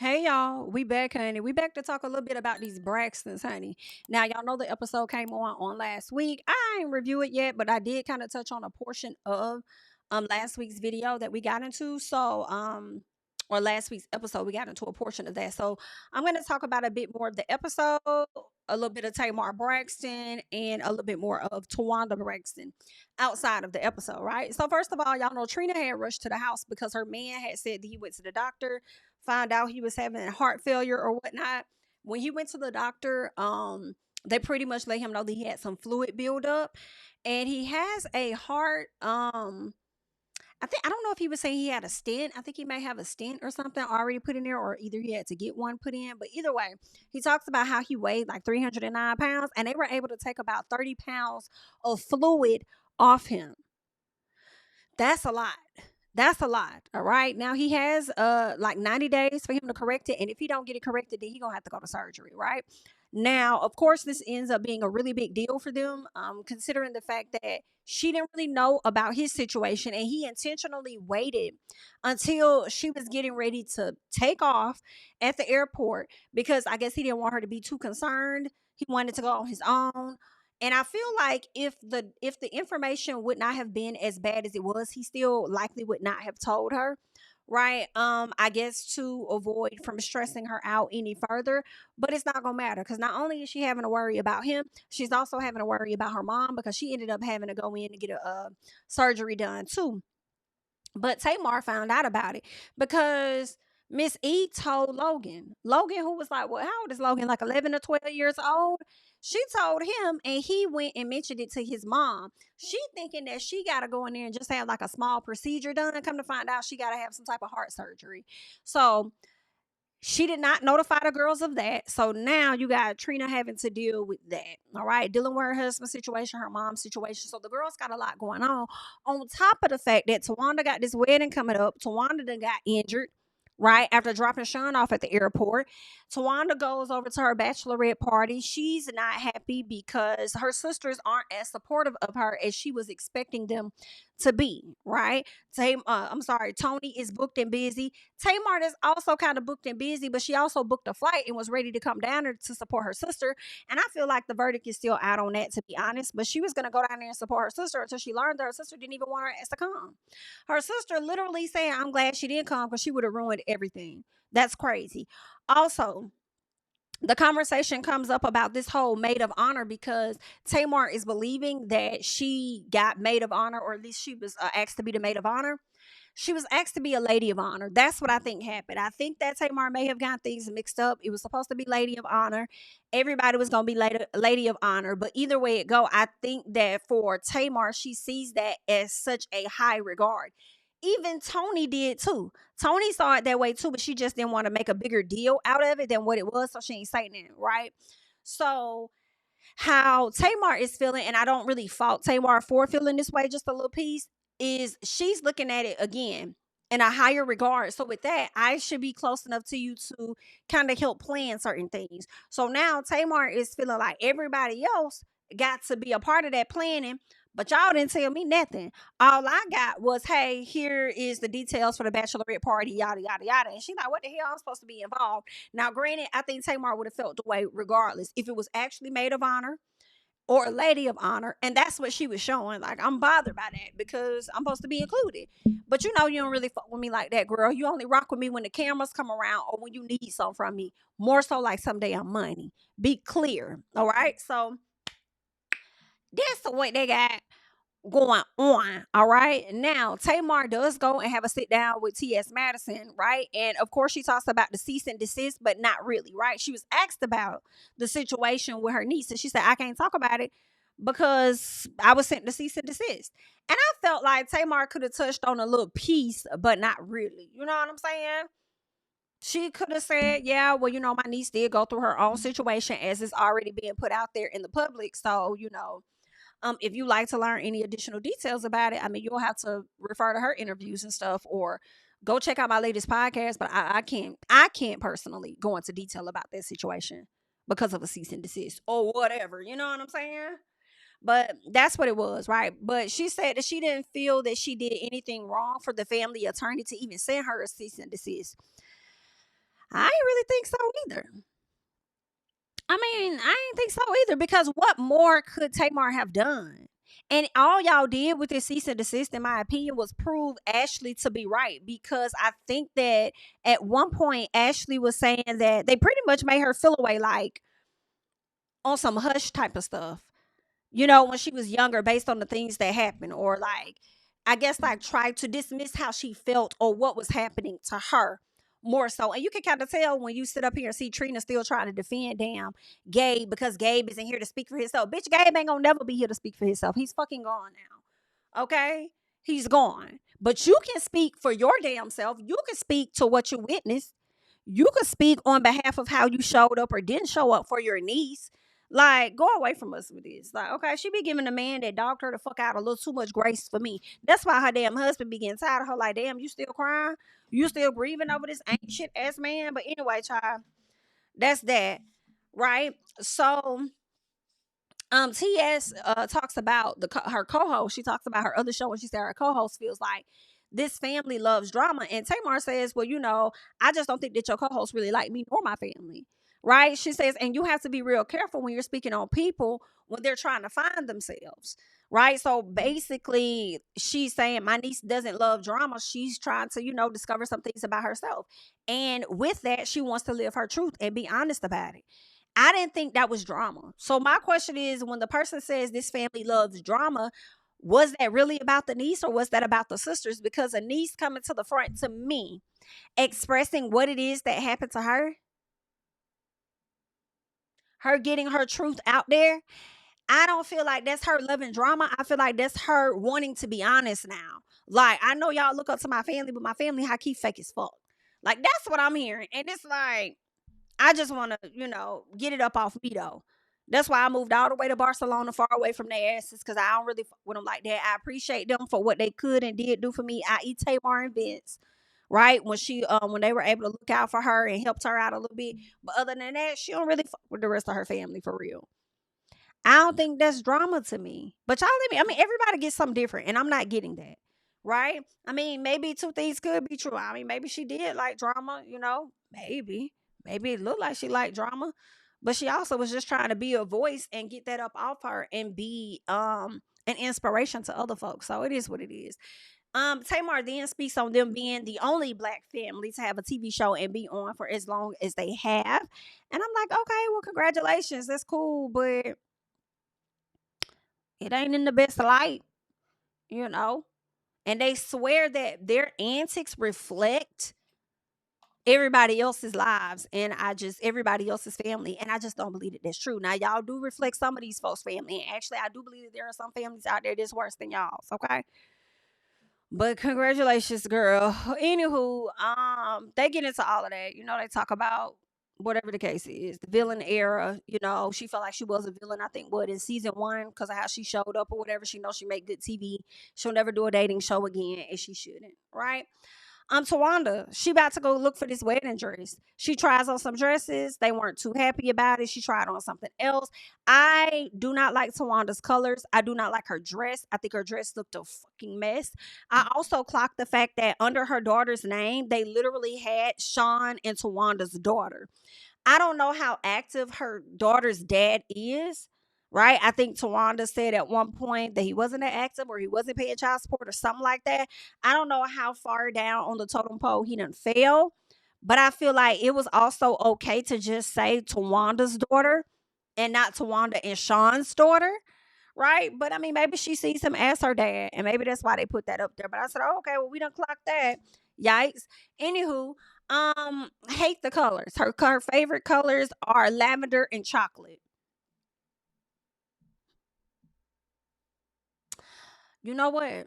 Hey y'all, we back, honey. We back to talk a little bit about these Braxtons, honey. Now y'all know the episode came on last week. I ain't review it yet, but I did kind of touch on a portion of last week's video that we got into. Or last week's episode, we got into a portion of that. So I'm gonna talk about a bit more of the episode, a little bit of Tamar Braxton, and a little bit more of Towanda Braxton outside of the episode, right? So first of all, y'all know Trina had rushed to the house because her man had said that he went to the doctor, found out he was having heart failure or whatnot. When he went to the doctor, they pretty much let him know that he had some fluid buildup, and he has a heart. I don't know if he was saying he had a stent. I think he may have a stent or something already put in there, or either he had to get one put in. But either way, he talks about how he weighed like 309 pounds, and they were able to take about 30 pounds of fluid off him. That's a lot. That's a lot. All right. Now he has like 90 days for him to correct it. And if he don't get it corrected, then he gonna have to go to surgery, right? Now, of course, this ends up being a really big deal for them, considering the fact that she didn't really know about his situation and he intentionally waited until she was getting ready to take off at the airport because I guess he didn't want her to be too concerned. He wanted to go on his own. And I feel like if the information would not have been as bad as it was, he still likely would not have told her, right? I guess to avoid from stressing her out any further. But it's not gonna matter because not only is she having to worry about him, she's also having to worry about her mom because she ended up having to go in and get a surgery done too. But Tamar found out about it because Miss E told Logan. Logan, who was like, well, how old is Logan? Like 11 or 12 years old? She told him, and he went and mentioned it to his mom. She thinking that she got to go in there and just have like a small procedure done. Come to find out, she got to have some type of heart surgery. So she did not notify the girls of that. So now you got Trina having to deal with that. All right. Dealing with her husband's situation, her mom's situation. So the girls got a lot going on. On top of the fact that Towanda got this wedding coming up. Towanda done got injured. Right after dropping Sean off at the airport, Towanda goes over to her bachelorette party. She's not happy because her sisters aren't as supportive of her as she was expecting them to be. Right? I'm sorry, Tony is booked and busy. Tamar is also kind of booked and busy, but she also booked a flight and was ready to come down there to support her sister. And I feel like the verdict is still out on that, to be honest. But she was going to go down there and support her sister until she learned that her sister didn't even want her ass to come. Her sister literally saying, I'm glad she didn't come because she would have ruined everything. That's crazy. Also, the conversation comes up about this whole maid of honor because Tamar is believing that she got maid of honor, or at least she was asked to be the maid of honor. She was asked to be a lady of honor. That's what I think happened. I think that Tamar may have got things mixed up. It was supposed to be lady of honor. Everybody was going to be lady of honor. But either way it go, I think that for Tamar, she sees that as such a high regard. Even Tony did too. Tony saw it that way too, but she just didn't want to make a bigger deal out of it than what it was. So she ain't saying it, right? So how Tamar is feeling, and I don't really fault Tamar for feeling this way, just a little piece, is she's looking at it again in a higher regard. So with that, I should be close enough to you to kind of help plan certain things. So now Tamar is feeling like everybody else got to be a part of that planning. But y'all didn't tell me nothing. All I got was, hey, here is the details for the bachelorette party, yada, yada, yada. And she's like, what the hell? I'm supposed to be involved. Now, granted, I think Tamar would have felt the way regardless if it was actually maid of honor or a lady of honor. And that's what she was showing. Like, I'm bothered by that because I'm supposed to be included. But you know, you don't really fuck with me like that, girl. You only rock with me when the cameras come around or when you need something from me. More so like some damn money. Be clear. All right. So that's what they got going on. All right. Now, Tamar does go and have a sit down with T.S. Madison, right? And of course, she talks about the cease and desist, but not really, right? She was asked about the situation with her niece, and she said, I can't talk about it because I was sent to cease and desist. And I felt like Tamar could have touched on a little piece, but not really. You know what I'm saying? She could have said, yeah, well, my niece did go through her own situation as it's already being put out there in the public. So, if you like to learn any additional details about it, I mean, you'll have to refer to her interviews and stuff, or go check out my latest podcast. But I can't personally go into detail about that situation because of a cease and desist or whatever. You know what I'm saying? But that's what it was, right? But she said that she didn't feel that she did anything wrong for the family attorney to even send her a cease and desist. I ain't really think so either. I mean, I ain't think so either because what more could Tamar have done? And all y'all did with this cease and desist, in my opinion, was prove Ashley to be right. Because I think that at one point Ashley was saying that they pretty much made her feel away, like on some hush type of stuff, when she was younger, based on the things that happened, or like, I guess, like, try to dismiss how she felt or what was happening to her more so. And you can kind of tell when you sit up here and see Trina still trying to defend damn Gabe, because Gabe isn't here to speak for himself. Bitch, Gabe ain't gonna never be here to speak for himself. He's fucking gone now. Okay? He's gone. But you can speak for your damn self. You can speak to what you witnessed. You could speak on behalf of how you showed up or didn't show up for your niece. Like, go away from us with this. Like, okay, she be giving the man that dogged her the fuck out a little too much grace for me. That's why her damn husband be getting tired of her. Like, damn, you still crying? You still grieving over this ancient ass man? But anyway, child, that's that. Right? So, TS talks about her co-host. She talks about her other show, and she said her co-host feels like this family loves drama. And Tamar says, well, I just don't think that your co-host really like me nor my family. Right? She says, and you have to be real careful when you're speaking on people when they're trying to find themselves. Right? So basically, she's saying my niece doesn't love drama. She's trying to, discover some things about herself. And with that, she wants to live her truth and be honest about it. I didn't think that was drama. So my question is, when the person says this family loves drama, was that really about the niece, or was that about the sisters? Because a niece coming to the front to me, expressing what it is that happened to her getting her truth out there, I don't feel like that's her loving drama. I feel like that's her wanting to be honest now. Like, I know y'all look up to my family, but my family high key fake as fuck. Like, that's what I'm hearing. And it's like, I just want to, get it up off me though. That's why I moved all the way to Barcelona, far away from their asses, because I don't really fuck with them like that. I appreciate them for what they could and did do for me, i.e. Tamar and Vince, right? When they were able to look out for her and helped her out a little bit. But other than that, she don't really fuck with the rest of her family for real. I don't think that's drama to me. But y'all let me, I mean, everybody gets something different, and I'm not getting that. Right? I mean, maybe two things could be true. I mean, maybe she did like drama, maybe. Maybe it looked like she liked drama. But she also was just trying to be a voice and get that up off her and be an inspiration to other folks. So it is what it is. Tamar then speaks on them being the only black family to have a TV show and be on for as long as they have. And I'm like, okay, well, congratulations. That's cool, but it ain't in the best light, you know. And they swear that their antics reflect everybody else's lives, and everybody else's family, and I just don't believe that that's true. Now, y'all do reflect some of these folks' family, and actually I do believe that there are some families out there that's worse than y'all's. Okay, but congratulations, girl. Anywho, they get into all of that. They talk about whatever the case is, the villain era. She felt like she was a villain, I think, in season 1, because of how she showed up or whatever. She knows she made good TV. She'll never do a dating show again, and she shouldn't, right? Towanda, she about to go look for this wedding dress. She tries on some dresses. They weren't too happy about it. She tried on something else. I do not like Tawanda's colors. I do not like her dress. I think her dress looked a fucking mess. I also clocked the fact that under her daughter's name, they literally had Sean and Tawanda's daughter. I don't know how active her daughter's dad is, right? I think Towanda said at one point that he wasn't that active, or he wasn't paying child support or something like that. I don't know how far down on the totem pole he done fell, but I feel like it was also okay to just say Tawanda's daughter and not Towanda and Sean's daughter, right? But I mean, maybe she sees him as her dad, and maybe that's why they put that up there. But I said, oh, okay, well, we done clocked that. Yikes. Anywho, hate the colors. Her favorite colors are lavender and chocolate. You know what?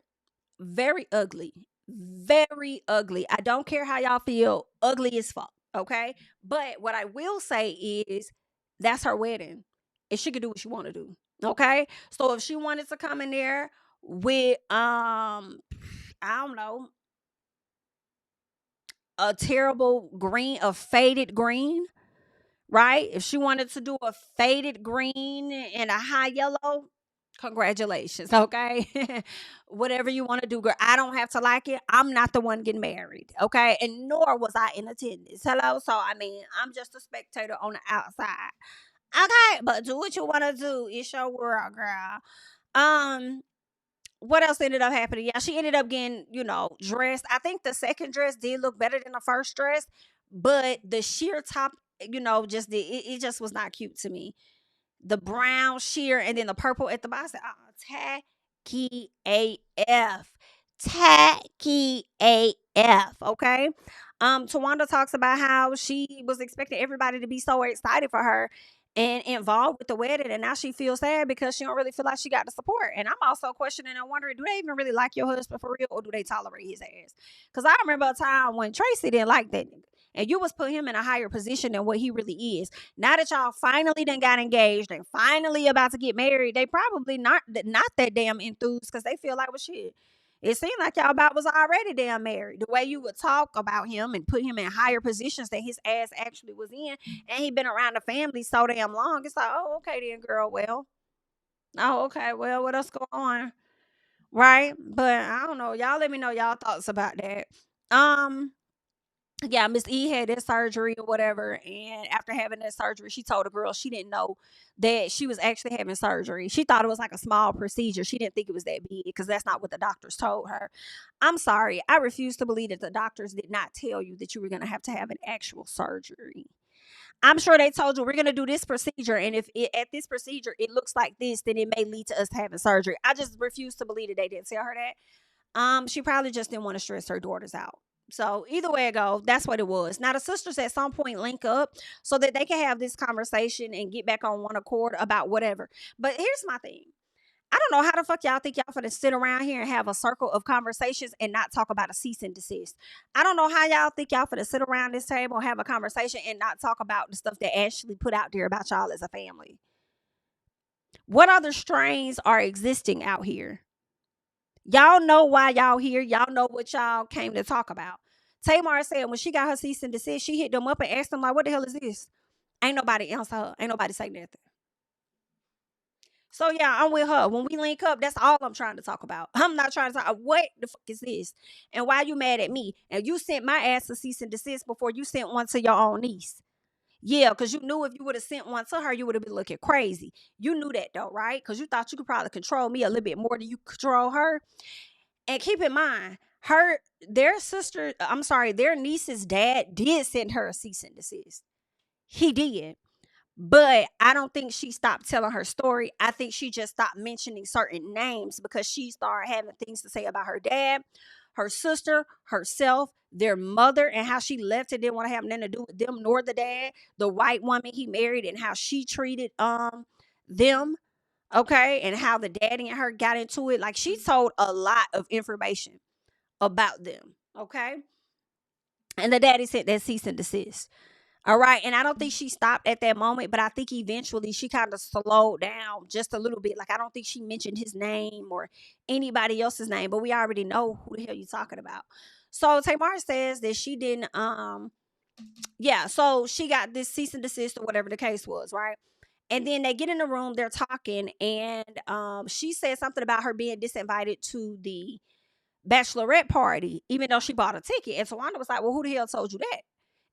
Very ugly. Very ugly. I don't care how y'all feel. Ugly as fuck. Okay. But what I will say is that's her wedding. And she can do what she want to do. Okay. So if she wanted to come in there with I don't know, a terrible green, a faded green, right? If she wanted to do a faded green and a high yellow, Congratulations, okay? Whatever you want to do, girl. I don't have to like it. I'm not the one getting married, okay? And nor was I in attendance. Hello? So, I mean, I'm just a spectator on the outside. Okay, but do what you want to do. It's your world, girl. Um, what else ended up happening? Yeah, she ended up getting, dressed. I think the second dress did look better than the first dress, but the sheer top, it just was not cute to me. The brown sheer and then the purple at the bottom. I said, tacky AF. Tacky AF. Okay. Towanda talks about how she was expecting everybody to be so excited for her and involved with the wedding, and now she feels sad because she don't really feel like she got the support. And I'm also questioning and wondering, do they even really like your husband for real, or do they tolerate his ass? Because I remember a time when Tracy didn't like that nigga, and you was putting him in a higher position than what he really is. Now that y'all finally done got engaged and finally about to get married, they probably not that damn enthused because they feel like, well, shit. It seemed like y'all about was already damn married. The way you would talk about him and put him in higher positions than his ass actually was in, and he been around the family so damn long. It's like, oh, okay then, girl. Well, oh, okay. Well, what else going on? Right? But I don't know. Y'all let me know y'all thoughts about that. Um, yeah, Miss E had that surgery or whatever, and after having that surgery, she told the girl she didn't know that she was actually having surgery. She thought it was like a small procedure. She didn't think it was that big because that's not what the doctors told her. I'm sorry, I refuse to believe that the doctors did not tell you that you were going to have an actual surgery. I'm sure they told you we're going to do this procedure, and if at this procedure it looks like this, then it may lead to us having surgery. I just refuse to believe that they didn't tell her that. She probably just didn't want to stress her daughters out. So either way it go, that's what it was. Now the sisters at some point link up so that they can have this conversation and get back on one accord about whatever. But here's my thing. I don't know how the fuck y'all think y'all finna sit around here and have a circle of conversations and not talk about a cease and desist. I don't know how y'all think y'all finna sit around this table and have a conversation and not talk about the stuff that Ashley put out there about y'all as a family. What other strains are existing out here? Y'all know why y'all here. Y'all know what y'all came to talk about. Tamar said when she got her cease and desist, she hit them up and asked them, like, what the hell is this? Ain't nobody answer her. Ain't nobody say nothing. So yeah, I'm with her. When we link up, that's all I'm trying to talk about. I'm not trying to talk. What the fuck is this? And why you mad at me? And you sent my ass a cease and desist before you sent one to your own niece. Yeah, because you knew if you would have sent one to her, you would have been looking crazy. You knew that though, right? Because you thought you could probably control me a little bit more than you control her. And keep in mind, their niece's dad did send her a cease and desist. He did. But I don't think she stopped telling her story. I think she just stopped mentioning certain names because she started having things to say about her dad, her sister, herself, their mother, and how she left and didn't want to have nothing to do with them nor the dad, the white woman he married, and how she treated them. Okay, and how the daddy and her got into it. Like she told a lot of information about them. Okay, and the daddy said that cease and desist. All right. And I don't think she stopped at that moment, but I think eventually she kind of slowed down just a little bit. Like, I don't think she mentioned his name or anybody else's name, but we already know who the hell you're talking about. So Tamar says that she didn't, so she got this cease and desist or whatever the case was, right? And then they get in the room, they're talking, and she said something about her being disinvited to the bachelorette party, even though she bought a ticket. And Towanda was like, well, who the hell told you that?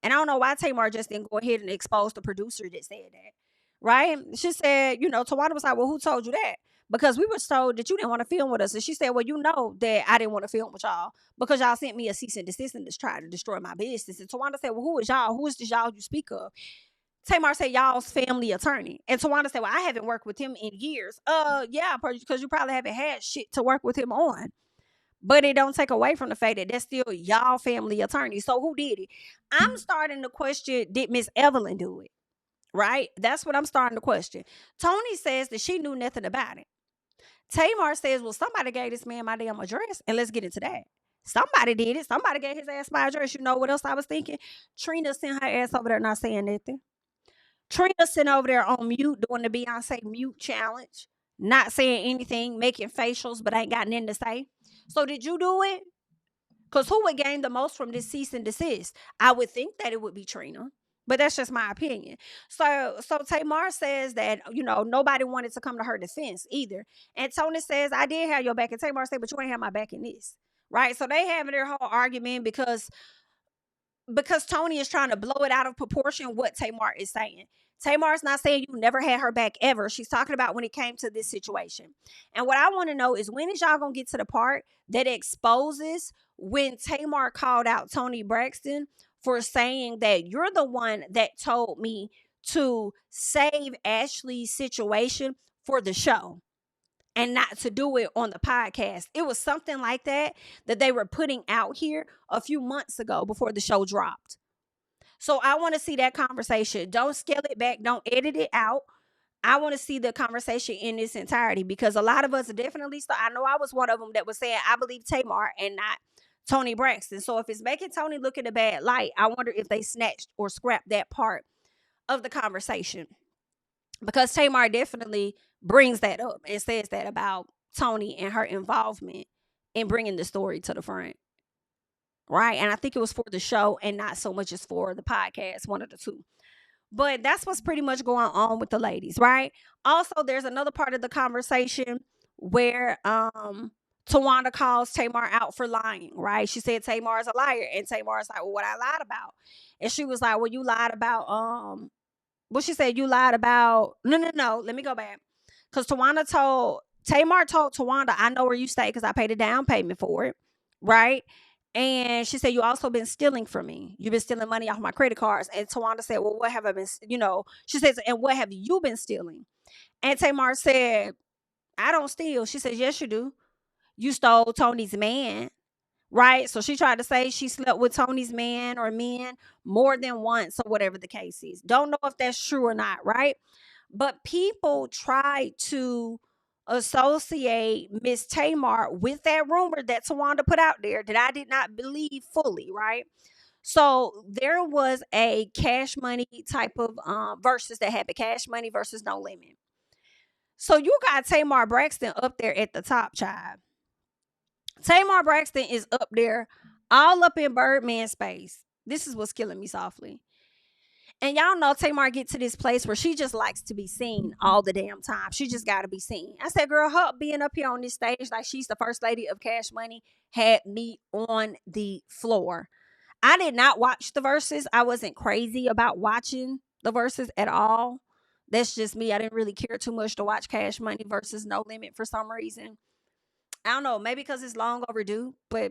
And I don't know why Tamar just didn't go ahead and expose the producer that said that. Right? She said, Towanda was like, well, who told you that? Because we were told that you didn't want to film with us. And she said, well, you know that I didn't want to film with y'all because y'all sent me a cease and desist and just tried to destroy my business. And Towanda said, well, who is y'all? Who is this y'all you speak of? Tamar said, y'all's family attorney. And Towanda said, well, I haven't worked with him in years. Yeah, because you probably haven't had shit to work with him on. But it don't take away from the fact that that's still y'all family attorney. So who did it? I'm starting to question, did Miss Evelyn do it? Right? That's what I'm starting to question. Tony says that she knew nothing about it. Tamar says, well, somebody gave this man my damn address. And let's get into that. Somebody did it. Somebody gave his ass my address. You know what else I was thinking? Trina sent her ass over there not saying nothing. Trina sent over there on mute doing the Beyonce mute challenge. Not saying anything, making facials, but ain't got nothing to say. So did you do it? Because who would gain the most from this cease and desist? I would think that it would be Trina. But that's just my opinion. So Tamar says that, nobody wanted to come to her defense either. And Tony says, I did have your back. And Tamar said, but you ain't have my back in this. Right. So they having their whole argument because Tony is trying to blow it out of proportion what Tamar is saying. Tamar's not saying you never had her back ever. She's talking about when it came to this situation. And what I want to know is, when is y'all going to get to the part that exposes when Tamar called out Tony Braxton for saying that you're the one that told me to save Ashley's situation for the show and not to do it on the podcast. It was something like that they were putting out here a few months ago before the show dropped. So I want to see that conversation. Don't scale it back. Don't edit it out. I want to see the conversation in its entirety, because a lot of us definitely, so I know I was one of them that was saying, I believe Tamar and not Tony Braxton. So if it's making Tony look in a bad light, I wonder if they snatched or scrapped that part of the conversation, because Tamar definitely brings that up and says that about Tony and her involvement in bringing the story to the front. Right. And I think it was for the show and not so much as for the podcast, one of the two. But that's what's pretty much going on with the ladies. Right. Also, there's another part of the conversation where Towanda calls Tamar out for lying. Right. She said Tamar is a liar. And Tamar's like, well, what I lied about? And she was like, well, you lied about what she said, you lied about. No. Let me go back. Because Tamar told Towanda, I know where you stay because I paid a down payment for it. Right. And she said, you also been stealing from me. You've been stealing money off my credit cards. And Towanda said, well, what have I been, she says, and what have you been stealing? And Tamar said, I don't steal. She says, yes, you do. You stole Tony's man. Right. So she tried to say she slept with Tony's man or men more than once, or whatever the case is. Don't know if that's true or not. Right. But people try to associate Miss Tamar with that rumor that Towanda put out there that I did not believe fully, right? So there was a Cash Money type of versus that happened, Cash Money versus No Limit. So you got Tamar Braxton up there at the top, child. Tamar Braxton is up there, all up in Birdman space. This is what's killing me softly. And y'all know Tamar get to this place where she just likes to be seen all the damn time. She just got to be seen. I said, girl, her being up here on this stage like she's the first lady of Cash Money had me on the floor. I did not watch the verses. I wasn't crazy about watching the verses at all. That's just me. I didn't really care too much to watch Cash Money versus No Limit for some reason. I don't know, maybe because it's long overdue, but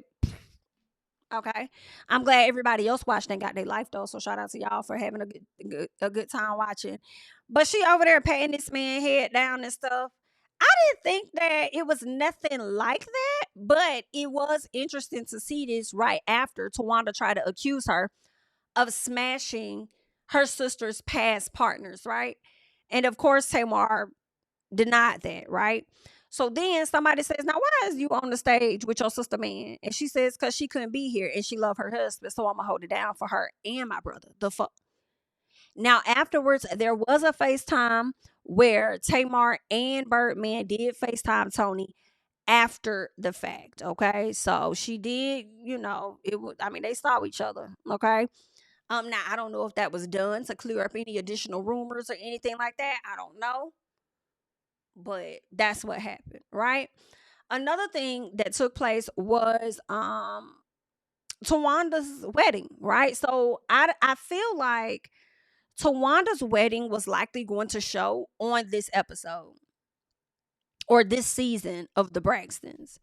okay. I'm glad everybody else watched and got their life though. So shout out to y'all for having a good time watching. But she over there patting this man head down and stuff. I didn't think that it was nothing like that, but it was interesting to see this right after Towanda tried to accuse her of smashing her sister's past partners, right? And of course, Tamar denied that, right? So then somebody says, now why is you on the stage with your sister man? And she says, because she couldn't be here and she loved her husband. So I'm going to hold it down for her and my brother. The fuck. Now, afterwards, there was a FaceTime where Tamar and Birdman did FaceTime Tony after the fact. Okay. So she did, it was, they saw each other. Okay. Now I don't know if that was done to clear up any additional rumors or anything like that. I don't know. But that's what happened, right? Another thing that took place was Tawanda's wedding, right? So I feel like Tawanda's wedding was likely going to show on this episode or this season of the Braxtons.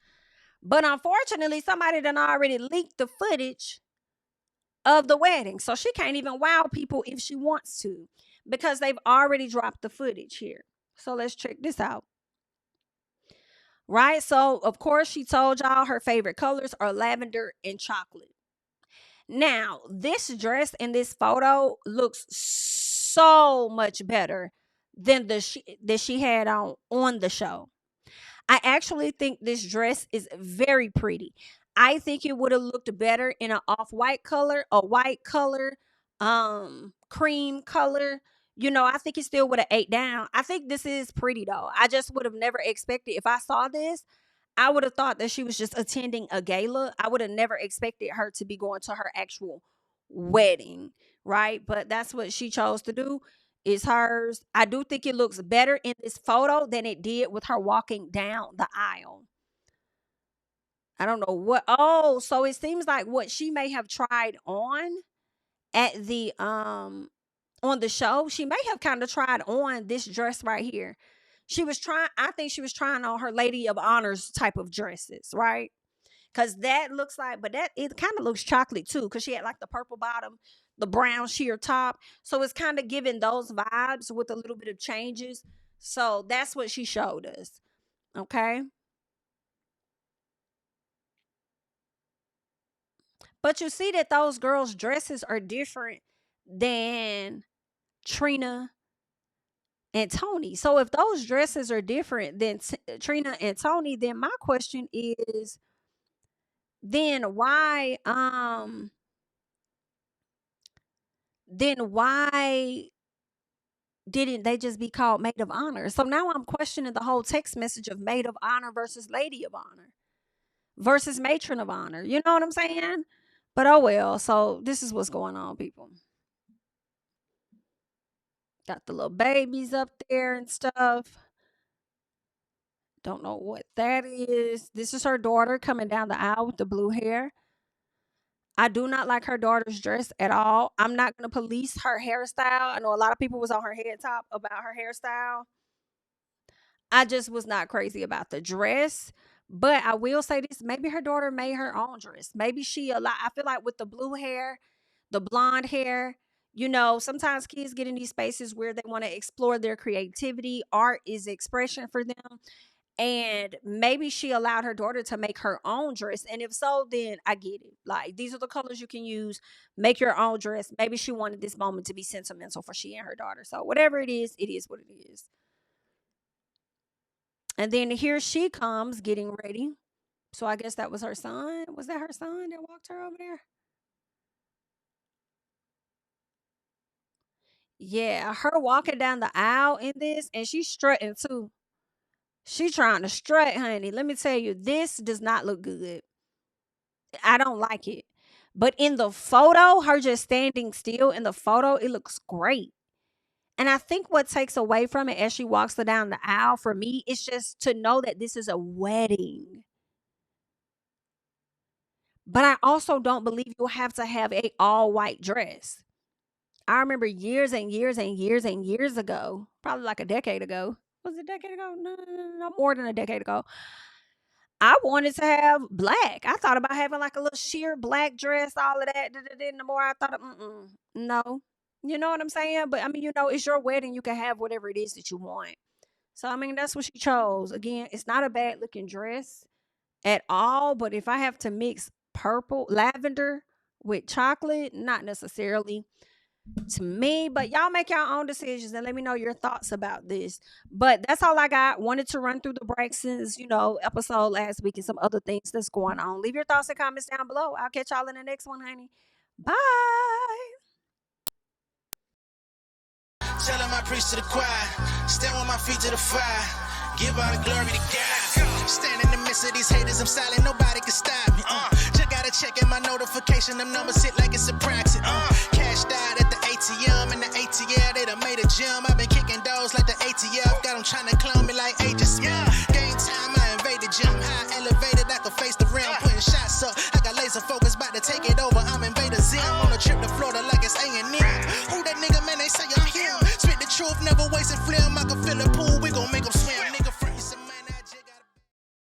But unfortunately, somebody done already leaked the footage of the wedding. So she can't even wow people if she wants to, because they've already dropped the footage here. So let's check this out. Right? So, of course, she told y'all her favorite colors are lavender and chocolate. Now, this dress in this photo looks so much better than that she had on the show. I actually think this dress is very pretty. I think it would have looked better in an off-white color, a white color, cream color. I think it still would have ate down. I think this is pretty though. I just would have never expected, if I saw this, I would have thought that she was just attending a gala. I would have never expected her to be going to her actual wedding, right? But that's what she chose to do. Is hers. I do think it looks better in this photo than it did with her walking down the aisle. I don't know what. Oh, so it seems like what she may have tried at the on the show, she may have kind of tried on this dress right here. She was trying, I think she was trying on her Lady of Honors type of dresses, right? Because that looks like, but that it kind of looks chocolate too, because she had like the purple bottom, the brown sheer top. So it's kind of giving those vibes with a little bit of changes. So that's what she showed us. Okay. But you see that those girls' dresses are different than Trina and Tony. So if those dresses are different than Trina and Tony, then my question is, then why didn't they just be called maid of honor? So now I'm questioning the whole text message of maid of honor versus lady of honor versus matron of honor. You know what I'm saying? But oh well. So this is what's going on, people. Got the little babies up there and stuff. Don't know what that is. This is her daughter coming down the aisle with the blue hair. I do not like her daughter's dress at all. I'm not going to police her hairstyle. I know a lot of people was on her head top about her hairstyle. I just was not crazy about the dress. But I will say this, maybe her daughter made her own dress. Maybe she a lot. I feel like with the blue hair, the blonde hair, sometimes kids get in these spaces where they want to explore their creativity. Art is expression for them. And maybe she allowed her daughter to make her own dress. And if so, then I get it. Like, these are the colors you can use. Make your own dress. Maybe she wanted this moment to be sentimental for she and her daughter. So whatever it is what it is. And then here she comes getting ready. So I guess that was her son. Was that her son that walked her over there? Yeah, her walking down the aisle in this, and she's strutting too. She trying to strut, honey. Let me tell you, this does not look good. I don't like it. But in the photo, her just standing still in the photo, it looks great. And I think what takes away from it as she walks down the aisle for me is just to know that this is a wedding. But I also don't believe you have to have a all white dress. I remember years and years and years and years ago, probably like a decade ago. Was it a decade ago? No, more than a decade ago. I wanted to have black. I thought about having like a little sheer black dress, all of that. Then the more I thought, no. You know what I'm saying? But I mean, it's your wedding. You can have whatever it is that you want. So, I mean, that's what she chose. Again, it's not a bad looking dress at all. But if I have to mix lavender with chocolate, not necessarily to me. But y'all make your own decisions and let me know your thoughts about this. But that's all I got. Wanted to run through the Braxton's, episode last week and some other things that's going on. Leave your thoughts and comments down below. I'll catch y'all in the next one, honey. Bye. Tell him I preach to the choir. Stand with my feet to the fire. Give all the glory to God. Stand in the midst of these haters. I'm silent. Nobody can stop me. Just gotta check in my notification. Them numbers hit like it's a praxis. Cashed out at the ATM. And the ATL, they done made a gym. I've been kicking doors like the ATL. Got them trying to clone